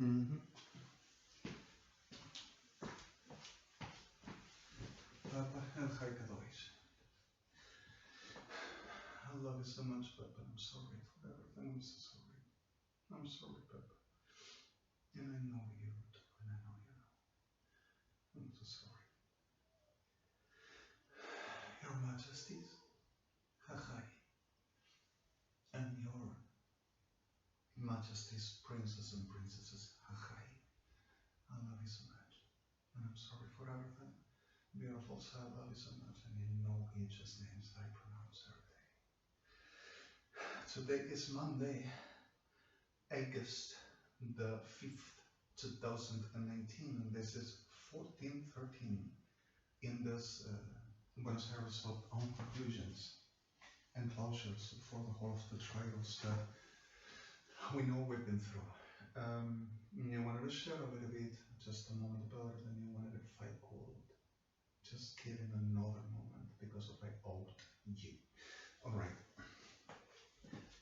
Papa, and Haikadoish. I love you so much, Papa. I'm sorry for everything. I'm so sorry. I'm sorry, Papa. And I know you too, and I know you know. I'm so sorry. Your Majesties, Hachai, and your Majesties, Princes and Princesses, Hachai. I love you so much, and I'm sorry for everything. Beautiful, so I love you so much, and you know each names I pronounce every day. Today is Monday, August the 5th, 2019, and this is 14:13 in this Buenos Aires of own conclusions and closures for the whole of the trials that we know we've been through. You wanted to share a little bit, just a moment about it, and you wanted to fight cold. Just give him another moment because of I owed you. Alright.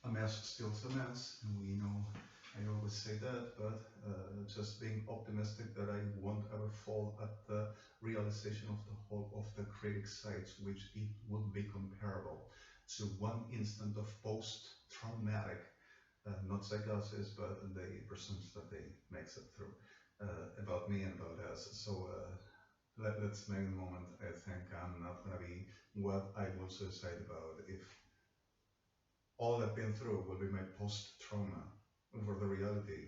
A mess still a mess, and we know I always say that, but just being optimistic that I won't ever fall at the realization of the whole of the critic sites, which it would be comparable to one instant of post-traumatic, not psychosis, but the persons that they makes it through about me and about us. So let's make a moment. I think I'm not gonna be what I would suicide about if all I've been through will be my post-trauma for the reality.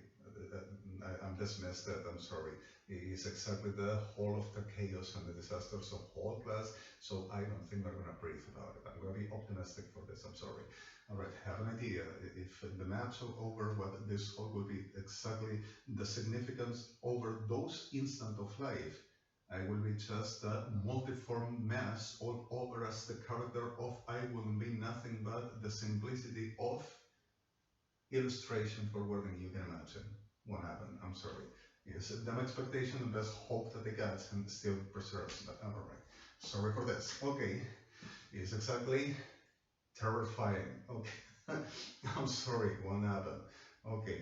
I'm dismissed that, I'm sorry. It's exactly the whole of the chaos and the disasters of whole class, so I don't think we're gonna breathe about it. I'm gonna be optimistic for this, I'm sorry. Alright, have an idea. If the maps are over, what this whole will be exactly the significance over those instants of life, I will be just a multiform mass all over as the character of I will be nothing but the simplicity of illustration for wording you can imagine what happened. I'm sorry. Yes, dumb expectation and best hope that they got and still preserves. But alright. Sorry for this. Okay. It's exactly terrifying. Okay. I'm sorry, what happened? Okay.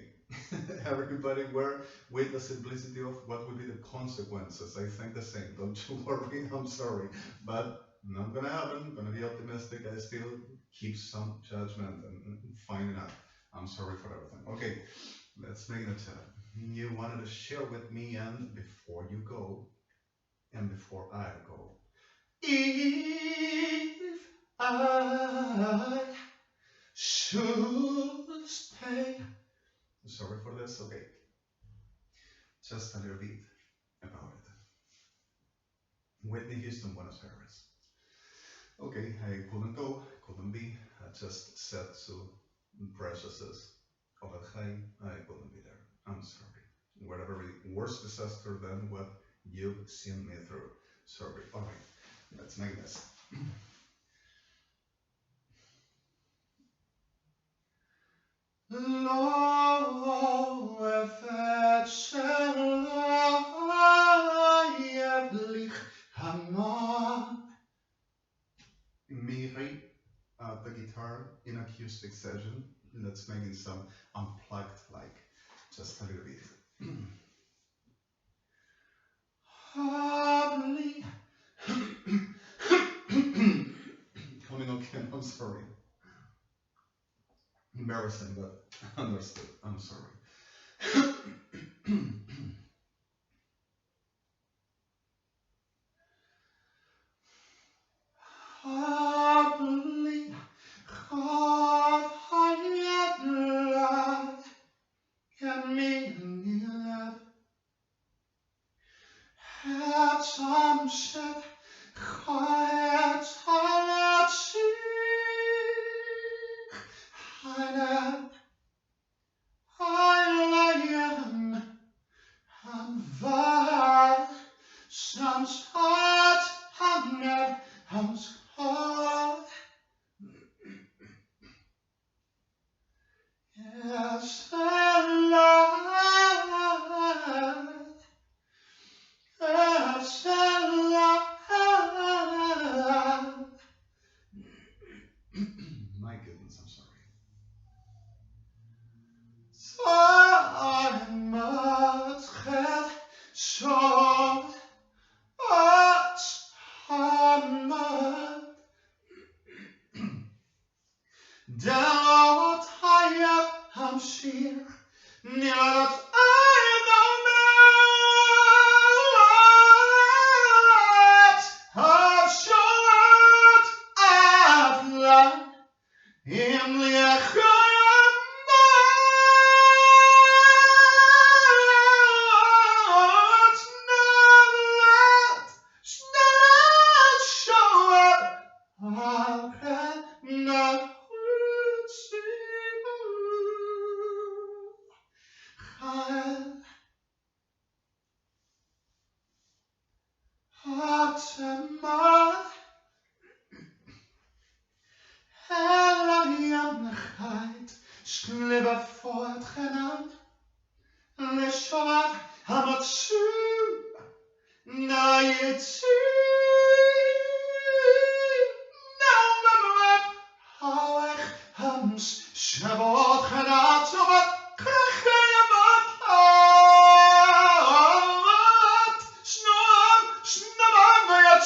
Everybody were with the simplicity of what would be the consequences. I think the same. Don't you worry. I'm sorry. But not gonna happen. Gonna be optimistic. I still keep some judgment and finding out. I'm sorry for everything. Okay, let's make an attempt. You wanted to share with me, and before you go, and before I go, if I should stay. Sorry for this. Okay, just a little bit about it. Whitney Houston, Buenos Aires. Okay, I couldn't go, couldn't be. I just said to Preciouses of El High, I couldn't be there. I'm sorry. Whatever worse disaster than what you've seen me through. Sorry. Alright, let's make this. Lo Miri at the guitar in acoustic session. Let's make it some unplugged, like just a little bit. Hardly coming again. I'm sorry. Embarrassing, but understood. I'm sorry. Hardly can me love had some shit quiet some start yes, my goodness, I'm sorry. so أتحمل دلوت حياة همشير نيرت أيضمت هشوت أفلان إملي Schliver fortgegaan, leshoat hamatsu, na je nou memorab, hou echt hams, shabot gedaat, zo wat krijg je wat uit, snoam, snabam, na je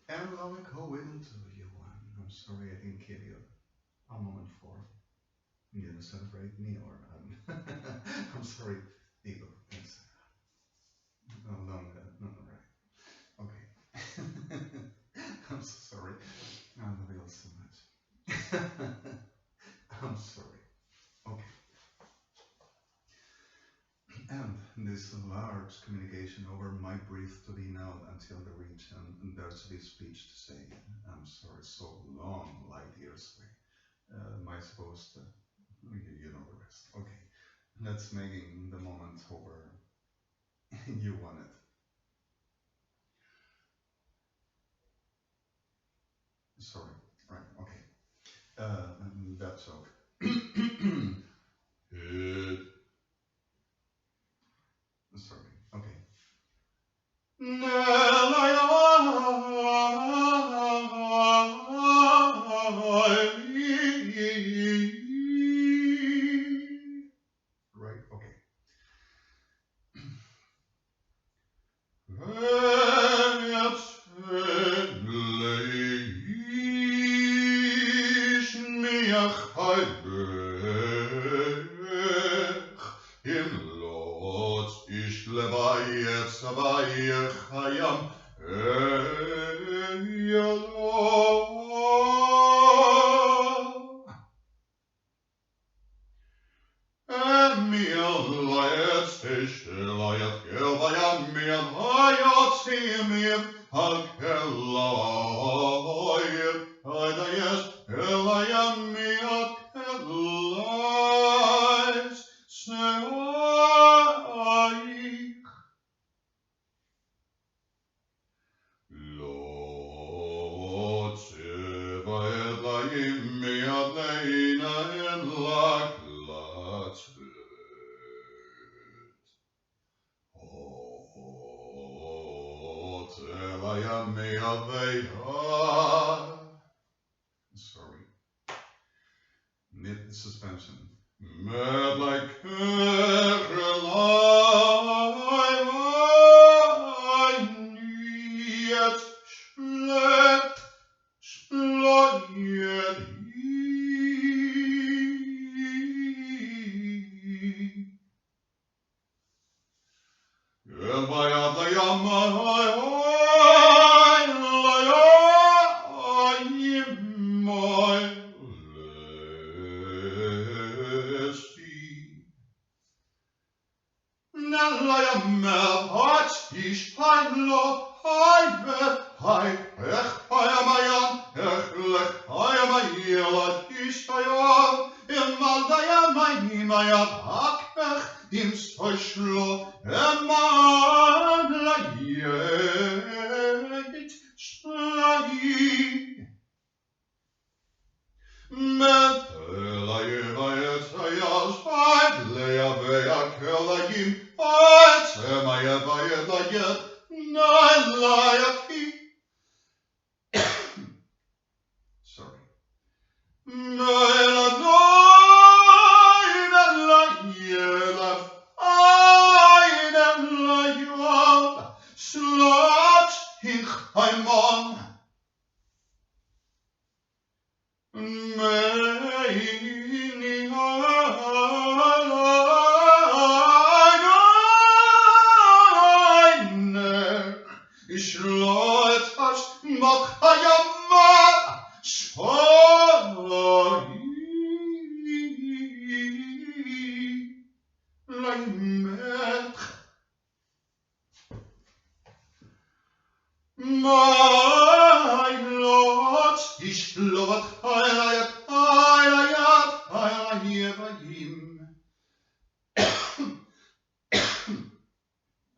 And I'll go into you one. I'm sorry I didn't give you a moment for you to celebrate me, or I'm sorry, Igor. Yes. No, right. Okay. I'm so sorry. I love you all so much. I'm sorry. Okay. And this large communication over my brief to be known until the reach, and there's this speech to say, I'm sorry, so long, like years away. Am I supposed to? You know the rest. Okay, let's making the moment over. You want it. Sorry. Right. Okay. That's okay. Sorry. Okay. Right. Okay. Sorry. Mid suspension. Sorry.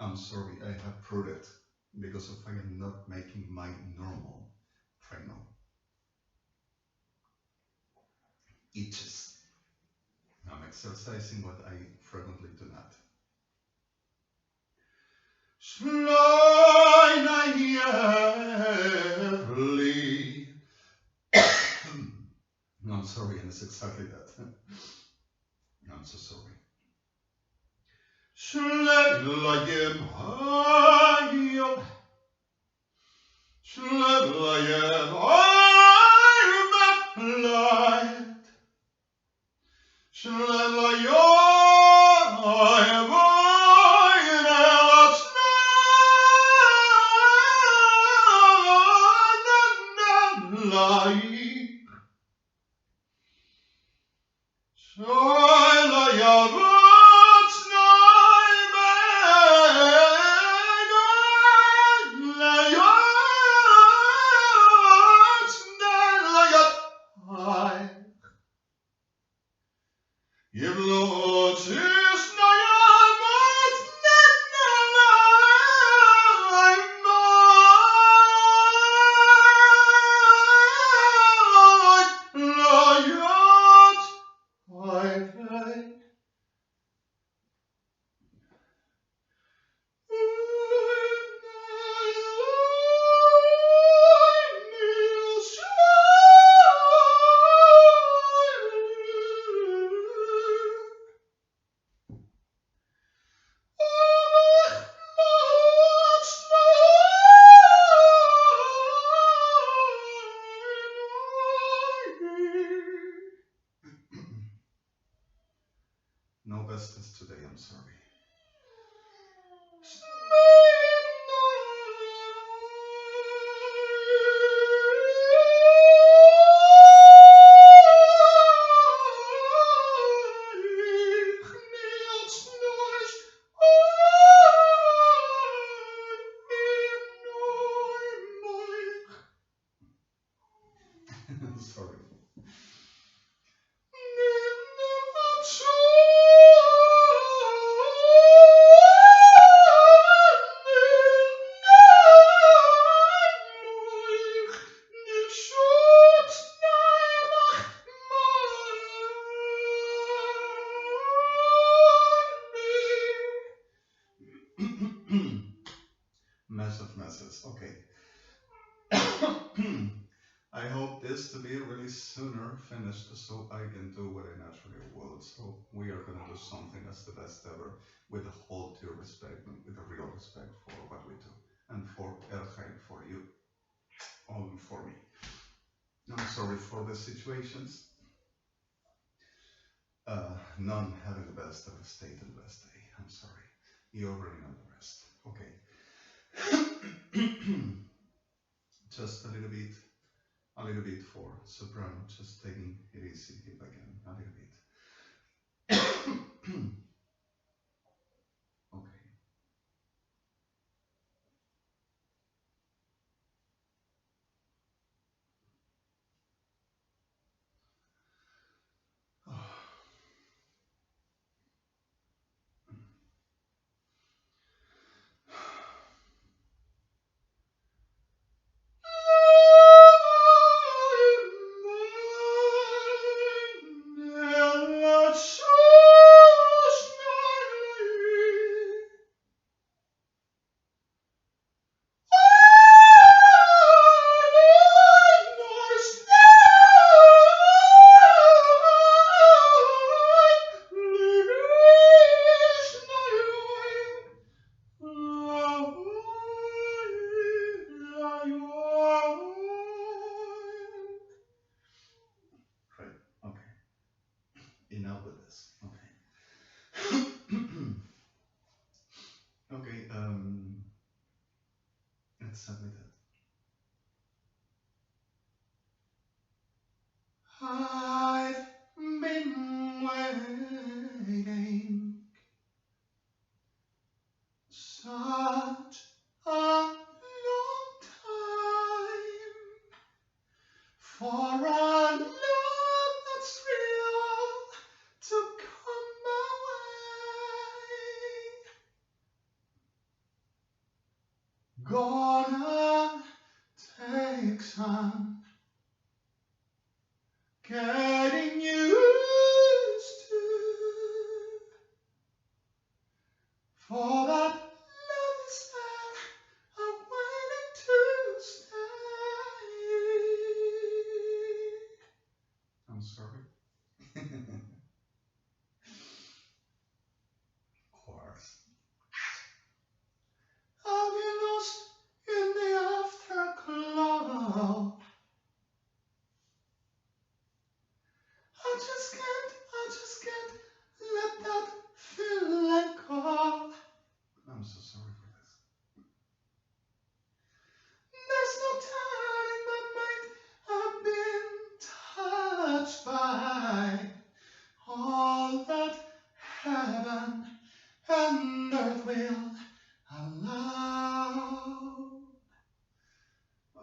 I'm sorry, I have proved it, because if I am not making my normal final itches, I'm exercising what I frequently do not. I'm sorry, and it's exactly that. I'm so sorry. I'm sorry. Sorry. Mess of messes. Okay. I hope this to be really sooner finished so I can do what I naturally will. So we are gonna do something that's the best ever with a whole due respect and with a real respect for what we do and for HARREINZ, for you, only for me. I'm sorry for the situations. None having the best of a state and best day. I'm sorry. You already know the rest. Okay. Just a little bit for soprano, just taking it easy if I can, a little bit. Okay. Right. Okay. Enough with this. Okay. Okay. Let's submit it. I've been waiting such a long time for a love that's real to come my way. Gonna take some getting used to, for that love is there, I'm waiting to stay. I'm sorry. Of course. I'll be lost in the afterglow. I just can't let that feeling go. I'm so sorry for this. There's no doubt in my mind I've been touched by all that heaven and earth will allow.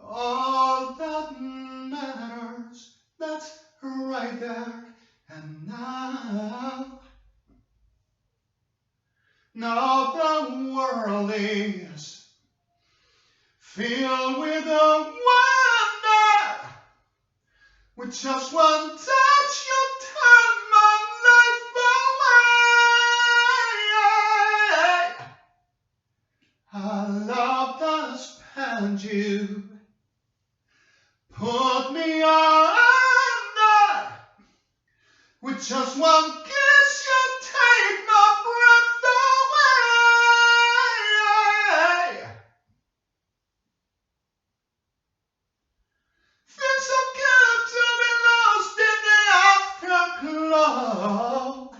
All that matters, that's right there and now. Now the world is filled with a wonder. With just one touch, you turn my life away. I love the spell you put me under. With just one kiss, you take my breath away. Feels so good to be lost in the afterglow.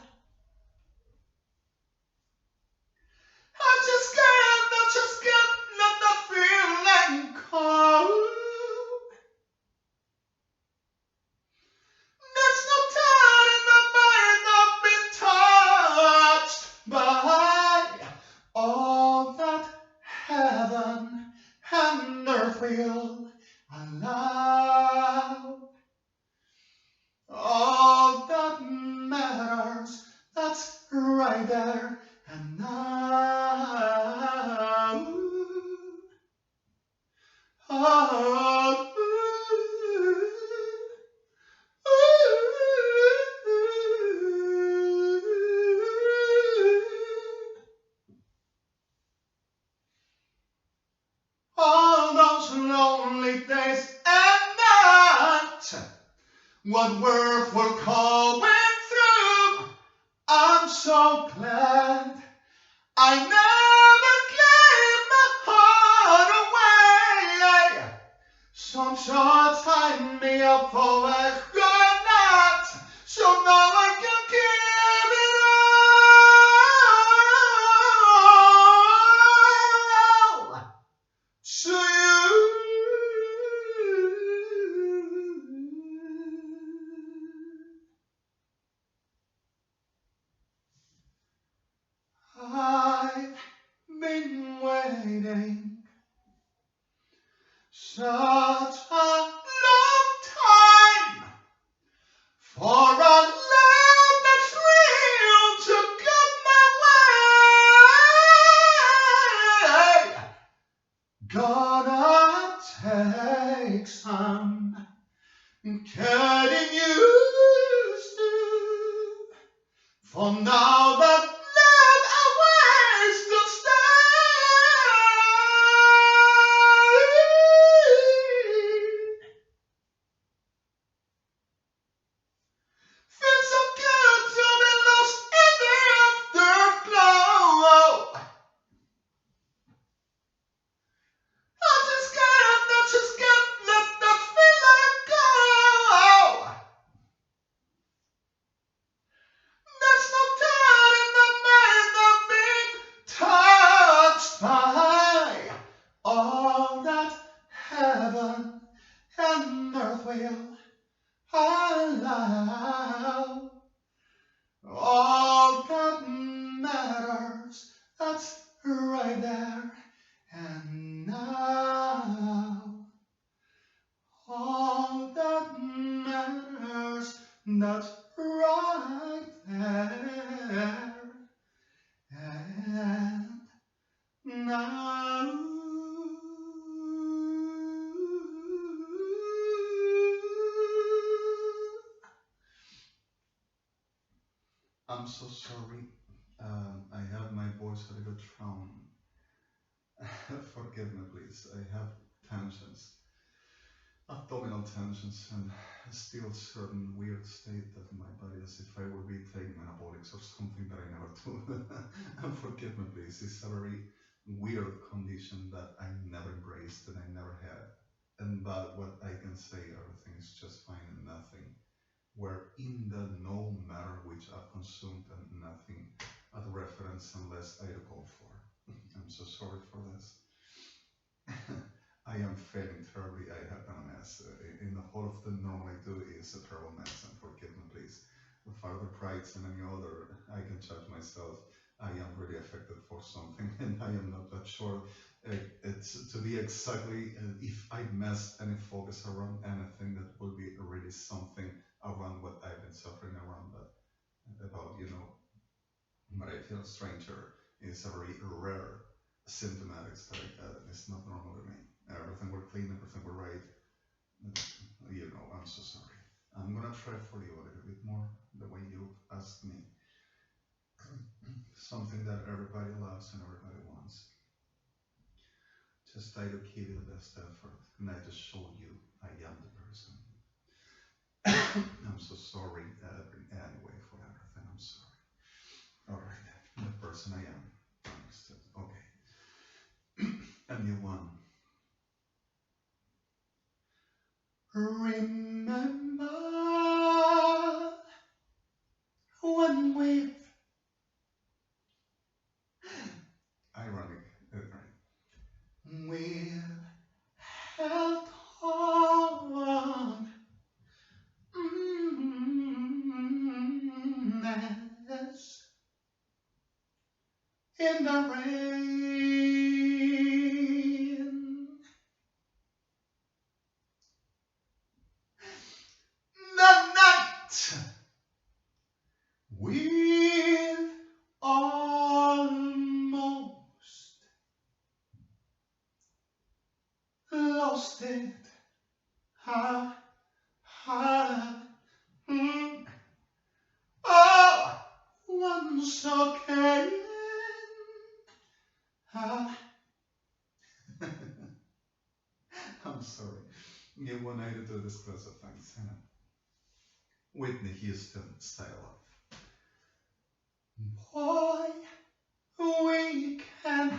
what worth we're going through. I'm so glad I never gave my heart away. Some shots tie me up for a good night, so now I can give it all to you. I've been waiting such a long time for a love that's real to come my way. Gonna take some getting used to, for now that love awaits to stay. Feels so good to be lost in the afterglow. I just can't let that feeling go. There's no doubt in my mind of being touched by all that heaven and earth will allow. All that matters, that's right there and now. All that matters, that's right there and now. I'm so sorry. I have my voice a little thrown. Forgive me, please. I have tensions, abdominal tensions, and still certain weird state of my body, as if I would be taking anabolics or something that I never do. And forgive me, please. It's a very weird condition that I never embraced and I never had. And but what I can say, everything is just fine and nothing. Where in the no matter which I've consumed and nothing at reference unless I call for. I'm so sorry for this. I am failing terribly. I have done a mess. In the whole of the normal I do is a terrible mess, and forgive me, please. The further prides and any other, I can judge myself. I am really affected for something, and I am not that sure. It's to be exactly if I messed any focus around anything, that will be really something around what I've been suffering around that. About, but I feel stranger is a very rare symptomatics that I get, and it's not normal to me. Everything were clean, everything were right. I'm so sorry. I'm gonna try for you a little bit more the way you asked me. Something that everybody loves and everybody wants. Just try to give it the best effort, and I just show you I am the person. I'm so sorry anyway for everything. I'm sorry. All right, the person I am. Understood. Okay. And you won. Remember when we've ironic, right? We've held on. Yes, in the rain. The night we've almost lost it. Oh, once again. I'm sorry. You wanted to do this class of things. Whitney Houston style of boy, we can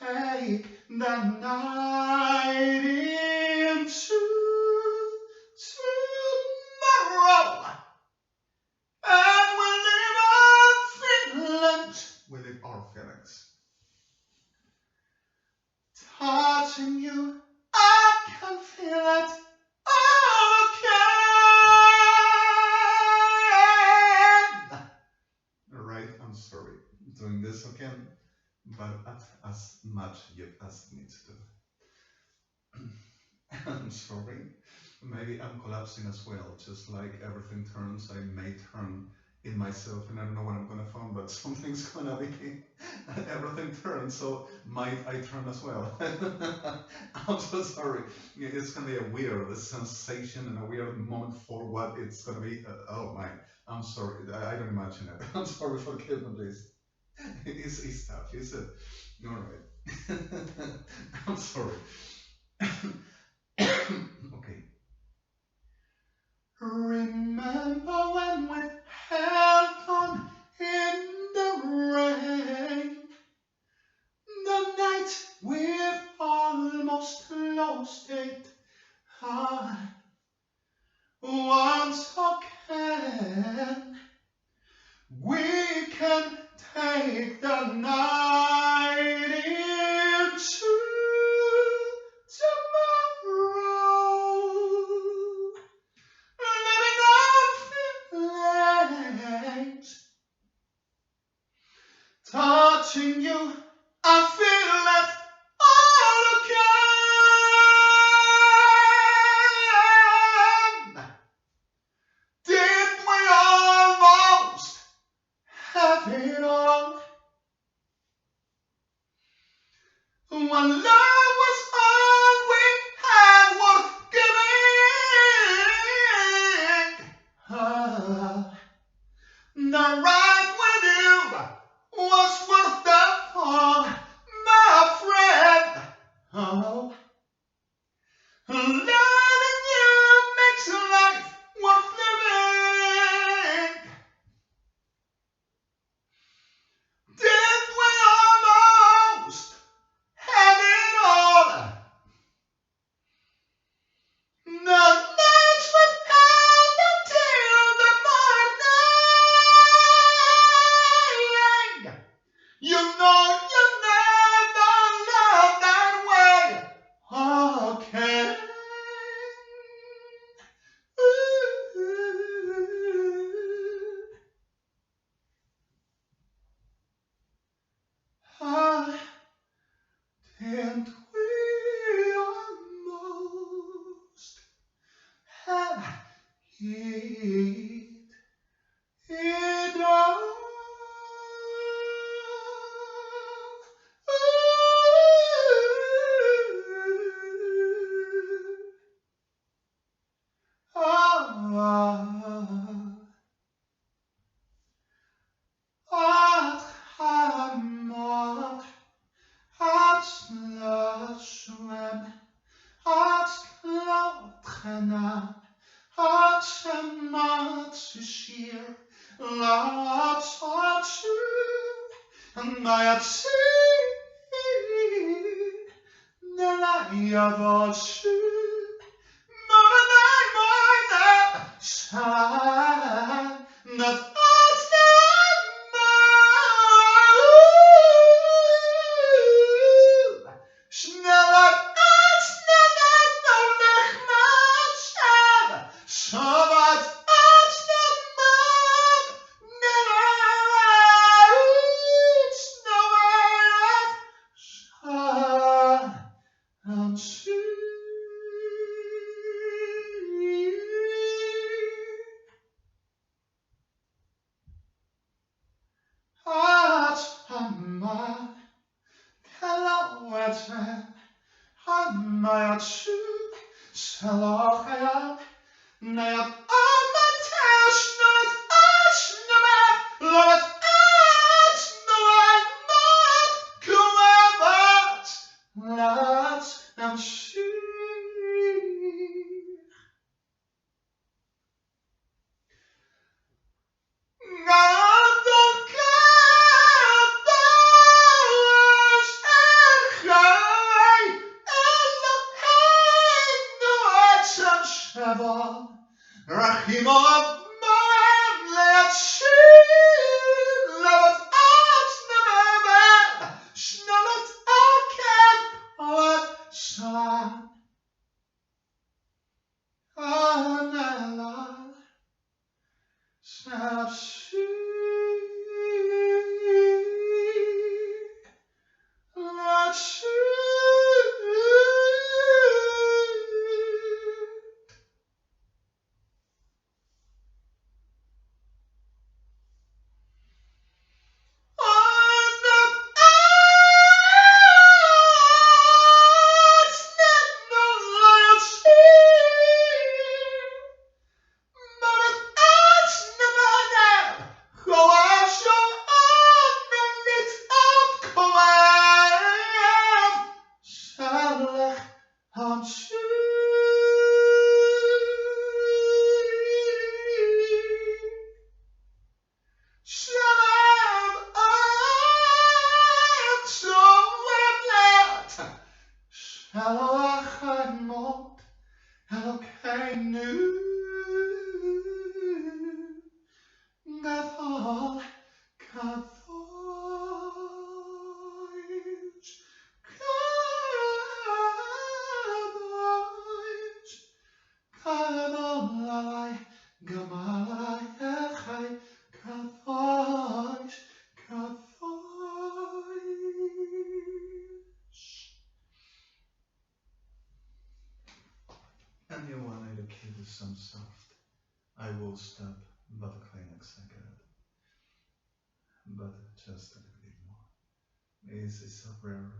take the night into tomorrow, and we live our feelings. Touching you, I can feel it again. Alright, I'm sorry doing this again, but at as much you asked me to do. I'm sorry. Maybe I'm collapsing as well, just like everything turns, I may turn in myself, and I don't know what I'm gonna find, but something's gonna be, everything turns, so might I turn as well. I'm so sorry. It's gonna be a weird sensation and a weird moment for what it's gonna be. Oh my, I'm sorry, I don't imagine it. I'm sorry, forgive me, please. It's tough, is it? Alright. I'm sorry. Okay. Remember when we held on in the rain, the night we've almost lost it. Once again, we can take the night into tomorrow, living our feelings. Touching you, I feel it all again. Did we almost have it all? When love was all we had worth giving. The ride with you was worth the fall, my friend. Oh, loving you makes life worth living. Did we almost have it all? The nights we've had until the morning. You know you never loved that way again. Didn't we almost have it all? Leon, Rachimov, Let's And you want to educate some soft. I will stop but the clinics I got. But just a little bit more. It's a rare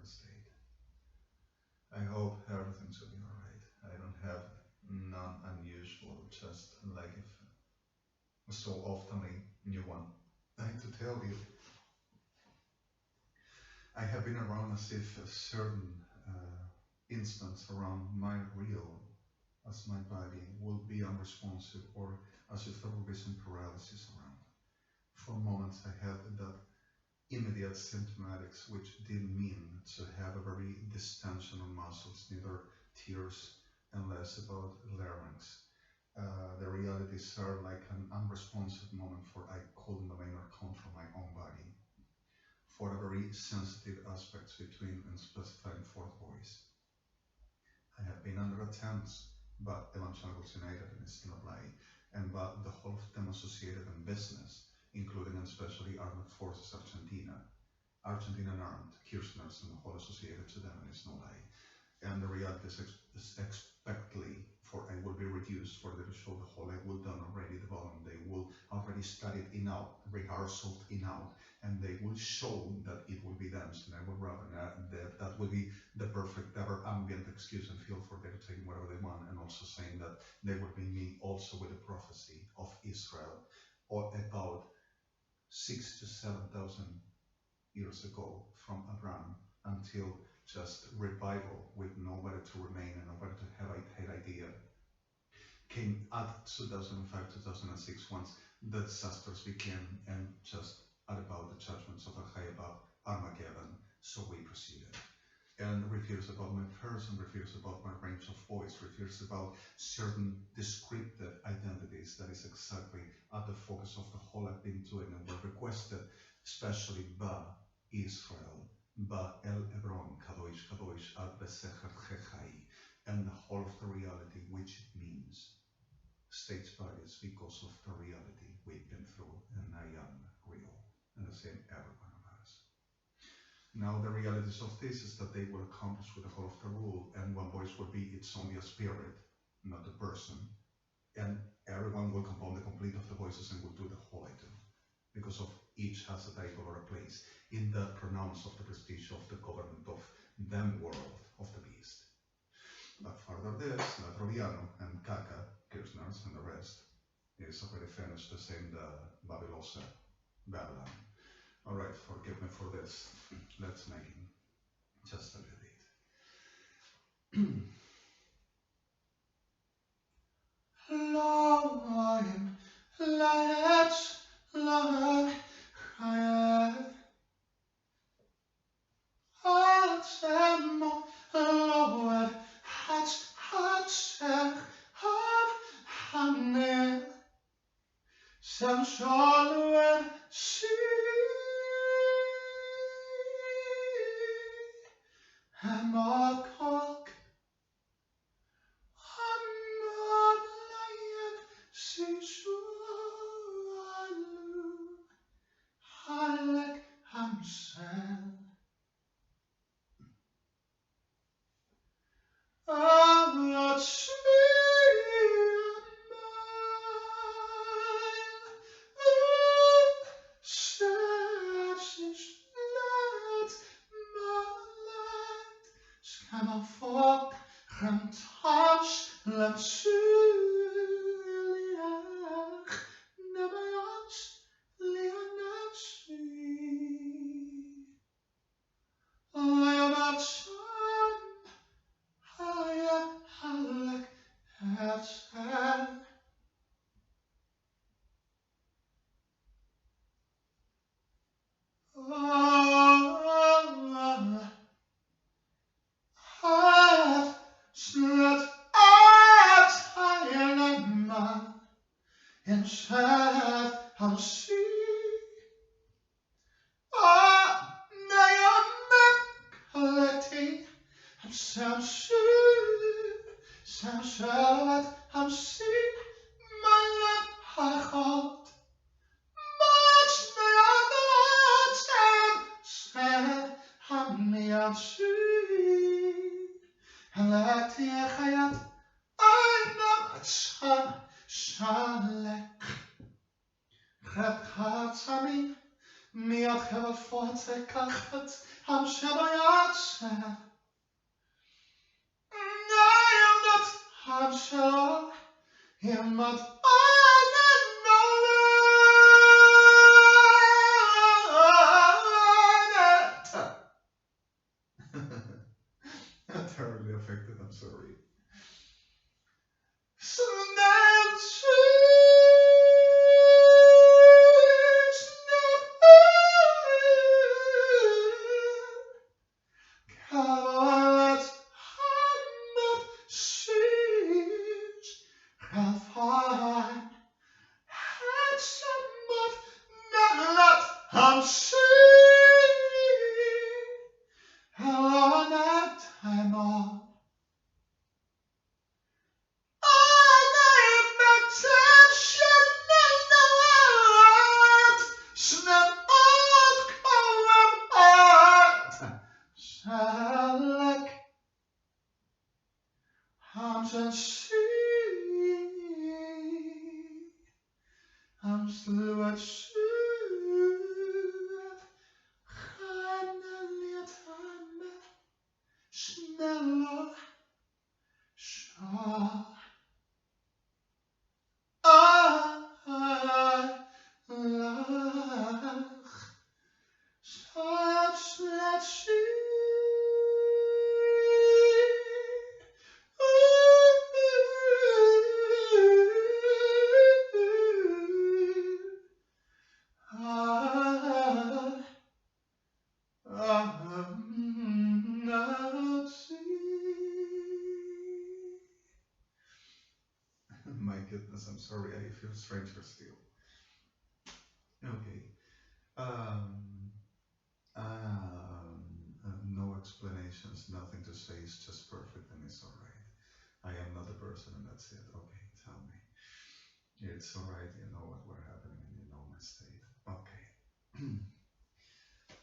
state. I hope everything's will be alright. I don't have none unusual, just like if so oftenly new one. I have to tell you, I have been around as if a certain instance around my real as my body will be unresponsive, or as if there will be some paralysis around. For moments I had that immediate symptomatics, which didn't mean to have a very distension of muscles, neither tears and less about larynx. The realities are like an unresponsive moment for I couldn't domain or control my own body, for the very sensitive aspects between and specifying fourth voice. I have been under attempts, but evangelicals united in this cannot lie, and but the whole of them associated in business, including and especially armed forces Argentina, Argentinian armed, KIRSCHNERs and the whole associated to them, and it's no lie. And the reality is expectedly, for I will be reduced for them to show the whole I will done already the volume. They will already studied enough, rehearsed enough, and they will show that it will be them. And I would rather that will be the perfect, ever ambient excuse and feel for them to take whatever they want, and also saying that they will be me also with the prophecy of Israel, or about 6,000 to 7,000 years ago from Abraham until just revival with nobody to remain and nobody to have a head idea came at 2005-2006 once the disasters began, and just at about the judgments of a high above Armageddon. So we proceeded. And refers about my person, refers about my range of voice, refers about certain descriptive identities that is exactly at the focus of the whole I've been doing and were requested, especially by Israel, by El Hebron, Kadosh, Kadosh, Ad Besecher Chechai, and the whole of the reality, which it means states bodies because of the reality we've been through, and I am real, and the same every one of us. Now the realities of this is that they will accomplish with the whole of the rule, and one voice will be it's only a spirit, not a person, and everyone will compound the complete of the voices and will do the whole I do, because of each has a title or a place in the pronouns of the prestige of the government of them world of the beast. But further this, METROPOLITANA and KIRSCHNERS and the rest is already finished to sing the Babylose, Babylon. Alright, forgive me for this. Let's make it just a little bit. Lord, let's look higher. Lord, Some shallow and sea, and my cock, I'm not lying, see, I like himself. I'm not seeing steps is not my light. Can I fuck and touch them Liach, never else, Lianapsi. I am not son, I like outside. I've slept outside and man inside I'll see. Now I'm collecting some salad, I'm seeing my love, I hold much sad, I'm neon sea, and let the hayat, I know it's shalek, Hatsami, me at have fought a kachat, I'm shabayat. I'm sure him not I'm terribly affected, I'm sorry. I'm seeing how that time on. I'm slow at sneller, My goodness, I'm sorry, I feel stranger still. Okay. No explanations, nothing to say, it's just perfect and it's alright. I am not the person and that's it. Okay, tell me. It's alright, you know what we're happening and you know my state. Okay.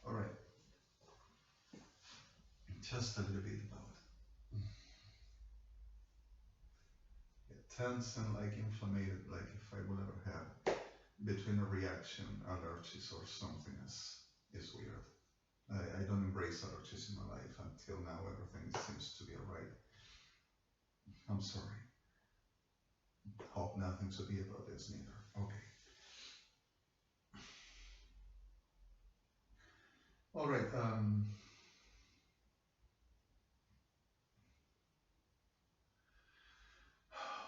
Alright. Just a little bit about it. Tense and like inflamed, like if I will ever have between a reaction, allergies or something is weird. I don't embrace allergies in my life until now. Everything seems to be alright. I'm sorry. Hope nothing to be about this neither. Okay. Alright,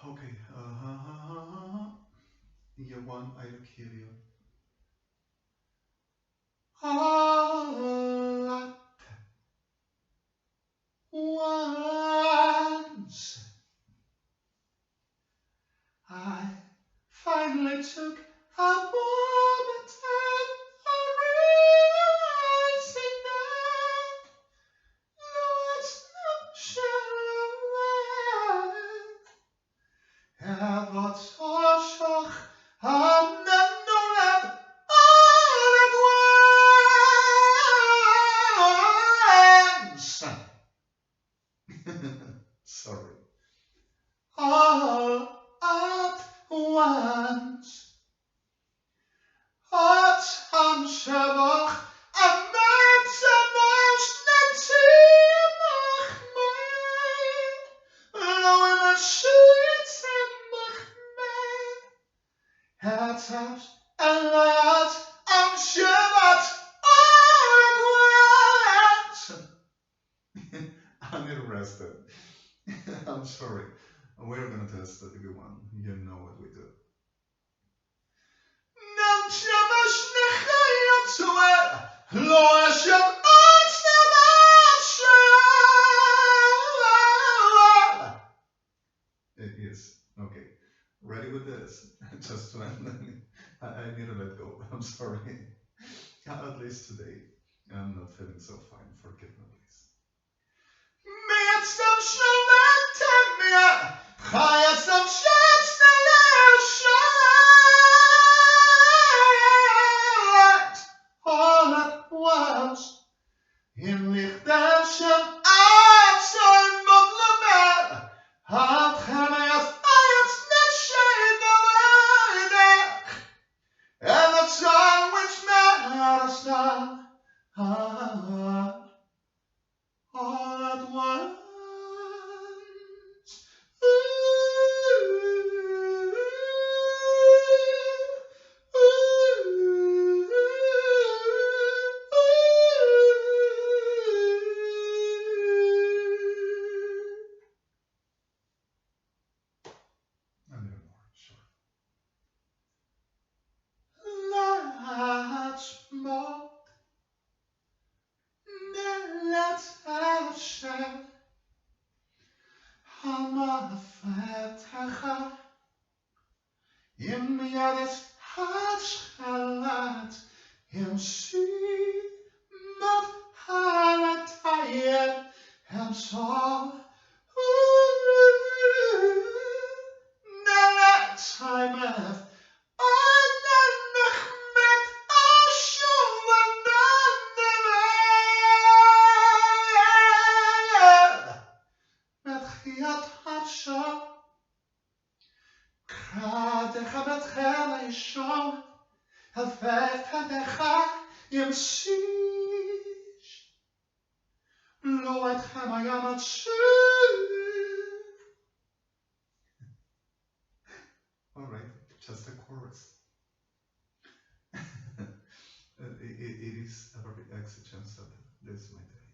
okay, you want I'll kill you. All at once I finally took a moment and rising up. No, it's not shallow. And what's so I'm not all at once. Sorry. All at once. At am Shabbat, am Metzamosh Netzimach Moed, Lo in a Shitzimach Moed, Atach and Layat am Shabbat, all at once. I'm interested. I'm sorry. We're gonna test the good one. You know what we do. It is. Okay. Ready with this? Just to end. I need to let go. I'm sorry. At least today, I'm not feeling so fine. Forgive me, please. All at once, in lichtashem atzon modlemer, hat chemayas ayats nesheidach, and the song which matters now, all at once. A little more, sure. Let's smoke, let's have share. Hamafetacha, im Yades Hatschalat, im Simat Halatayet, im Sol. Nelataymet, Ananachmet Ashuvananavad, Metchiat Hatsha, Kradecha Betchel Eishon, Havetadecha Yem Shish, Lo Etchem Hayam Atshu. All right, just a chorus. It is a very exigent that this is my day.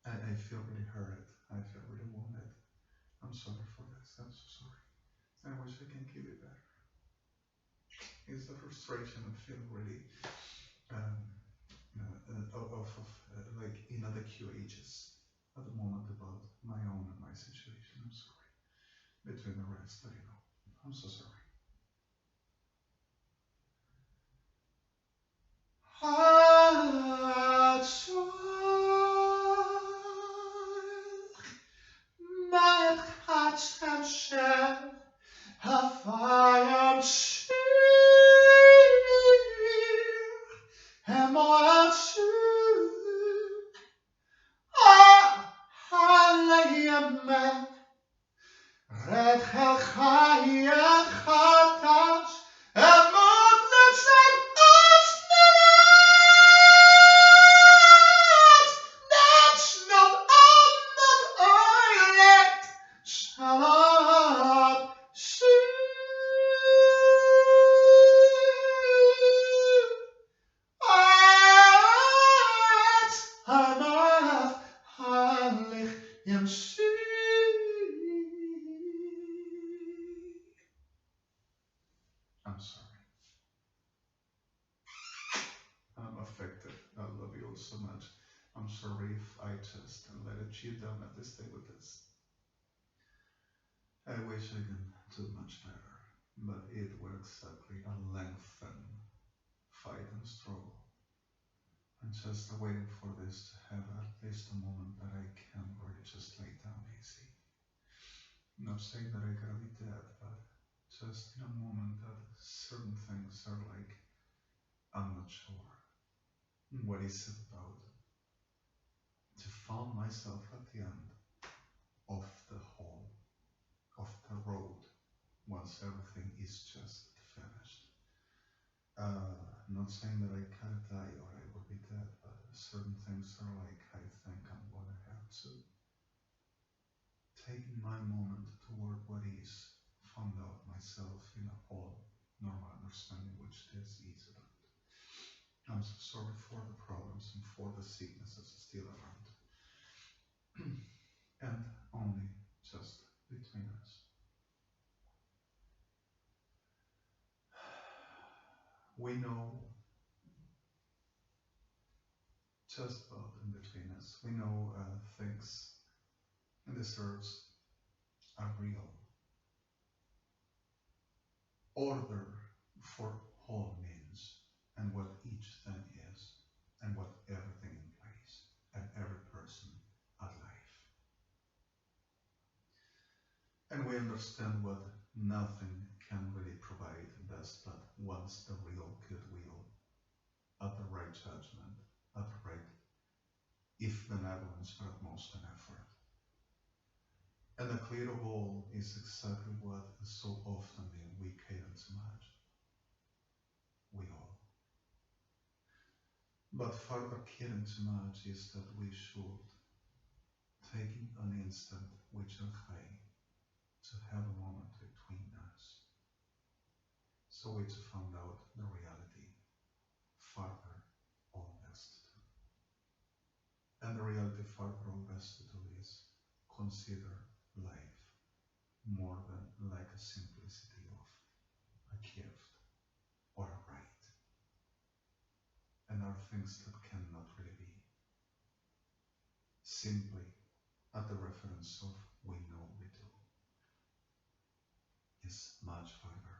I feel really hurt. I feel really wounded. I'm sorry for this. I'm so sorry. I wish I can keep it better. It's the frustration of feeling really like inadequate ages at the moment about my own and my situation. I'm sorry. Between the rest, but you know, I'm so sorry. My heart's share, Hafayam Shir, Emoatsu, Halayam, Red Helchaya Chatash, Emot Netzem Osnanet, that's not Oilet, Shalom, Hanach, Hanlich, Yem I'm sorry. I'm affected. I love you all so much. I'm sorry if I just let it cheat down at this day with this. I wish I can do much better. but it were exactly a lengthened fight and struggle. I'm just waiting for this to have at least a moment that I can really just lay down easy. I'm not saying that I gotta be dead, but just in a moment that certain things are like, I'm not sure. What is it about? To find myself at the end of the hall, of the road, once everything is just finished. Not saying that I gotta die or I will be dead, but certain things are like, I think I'm gonna have to take my moment toward what is, found out myself in a whole normal understanding which this is about. I'm so sorry for the problems and for the sicknesses still around. And only just between us. We know just about in between us. We know things in this earth are real. Order for all means, and what each thing is, and what everything in place, and every person alive. And we understand what nothing can really provide best, but once the real goodwill, at the right judgment, at the right, if benevolence, but at most an effort. And the clear of all is exactly what so often we can't imagine. We all. But further caring to much is that we should, taking an instant which are high, to have a moment between us, so we to find out the reality further all best to do. And the reality further all best to do is consider life more than like a simplicity of a gift or a right, and are things that cannot really be simply at the reference of we know we do, is much further,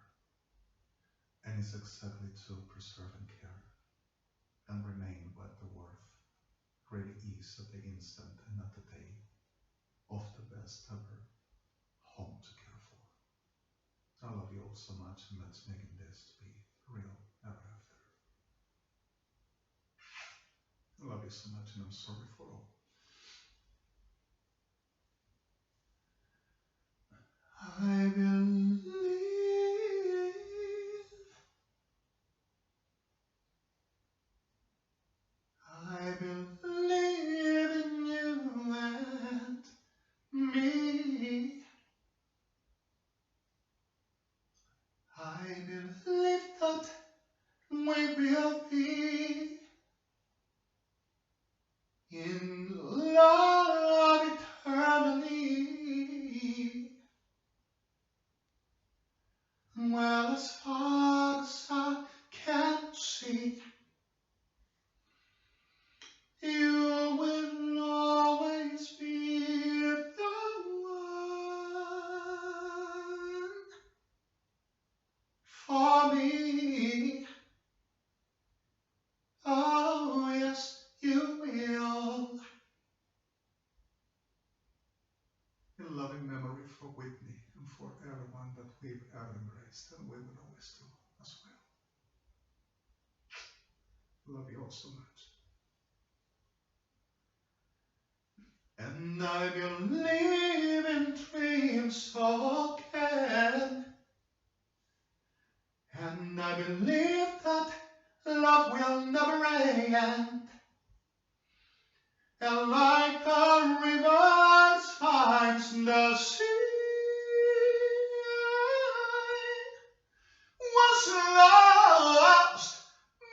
and is exactly to preserve and care and remain what the worth really is at the instant and at the day of the best ever home to care for. I love you all so much, and let's make this to be real ever after. I love you so much, and I'm sorry for all. I believe in you and me. I believe that we will be in love eternally. Well, as far as I can see, you will always be the one for me. Oh, yes, you will. In loving memory for Whitney and for everyone that we've ever embraced and we will always do as well. Love you all so much. And I believe in dreams again. And I believe that love will never end. And like the river finds the sea, I was lost,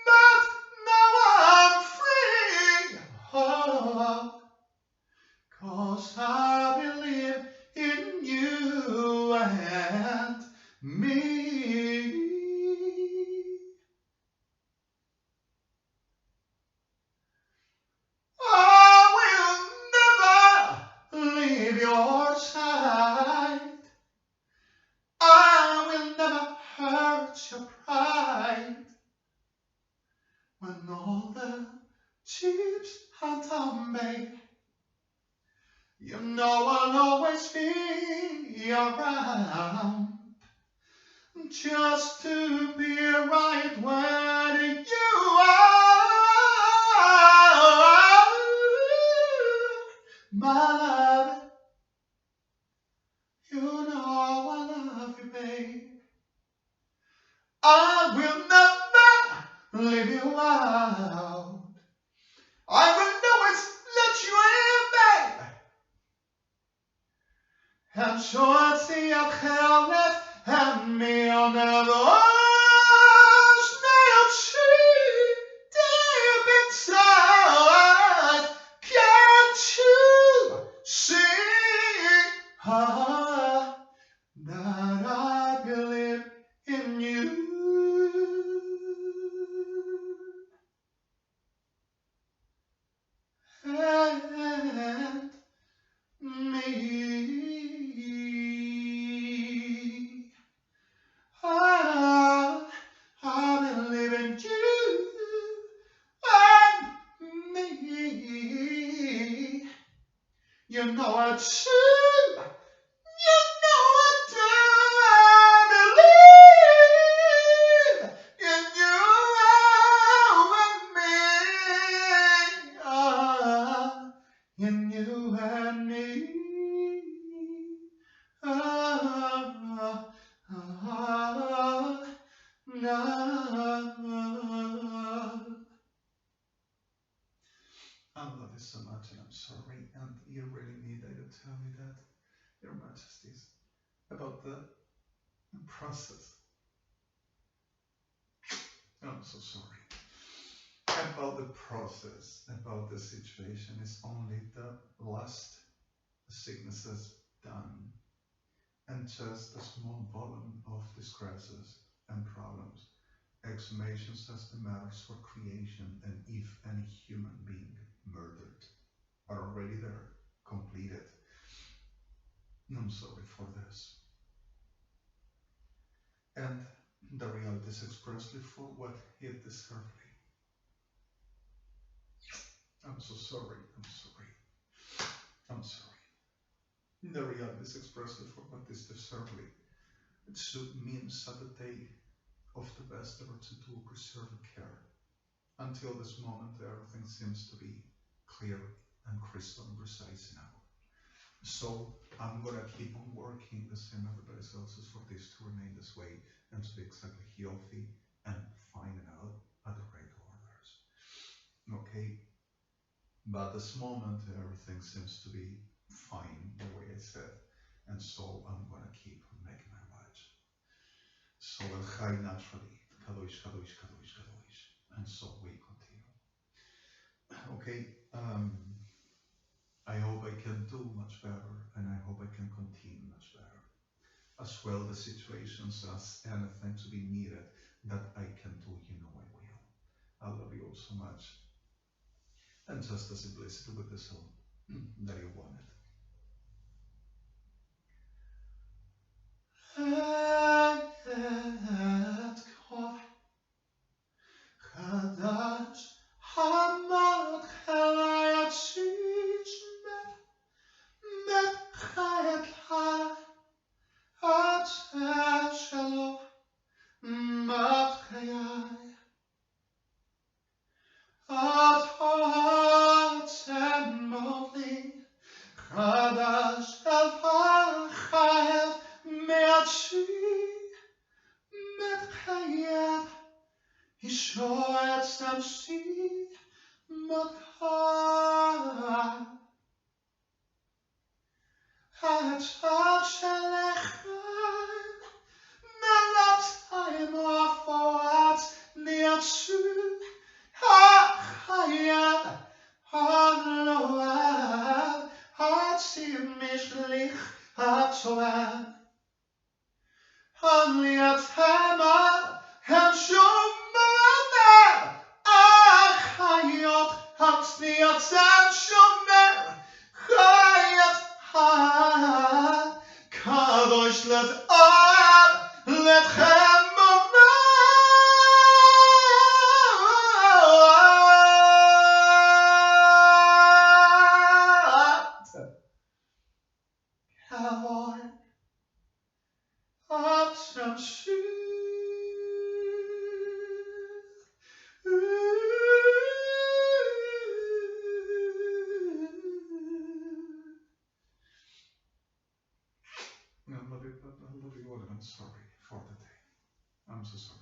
but now I'm free. Oh, 'cause I believe in you and me. I will never leave your side. babe. You know I'll always be around, just to be right where you are, my love. You know I love you, babe. I will never leave you out. I will always let you in, babe. And so see a careless and me on the deep inside. Can't you see that I believe in you? And me. I believe in you and me. You know it's true. You know I do. I believe in you and me. In you and me. I love you so much, and I'm sorry, and you really need I to tell you that, Your Majesties, about the process. I'm so sorry. About the process, about the situation, is only the last sicknesses done, and just a small volume of distresses and problems. Exhumations as the matters for creation, and if any human being murdered are already there, completed. I'm sorry for this. And the reality is expressly for what it deserved. I'm so sorry, I'm sorry, I'm sorry. The reality is expressly for what is deserved. It should mean Saturday of the best ever to do preserve care. Until this moment, everything seems to be clear and crystal and precise now. So I'm gonna keep on working the same everybody else is for this to remain this way and to be exactly healthy and finding out at the right orders. Okay? But this moment, everything seems to be fine the way I said, and so I'm gonna keep making my watch. So El Chai naturally, Kadosh, Kadosh, Kadosh, Kadosh, and so we continue. Okay, I hope I can do much better, and I hope I can continue much better. As well, the situations as anything to be needed that I can do, you know I will. I love you all so much. And just as implicit with the song that you wanted. I'm so sorry.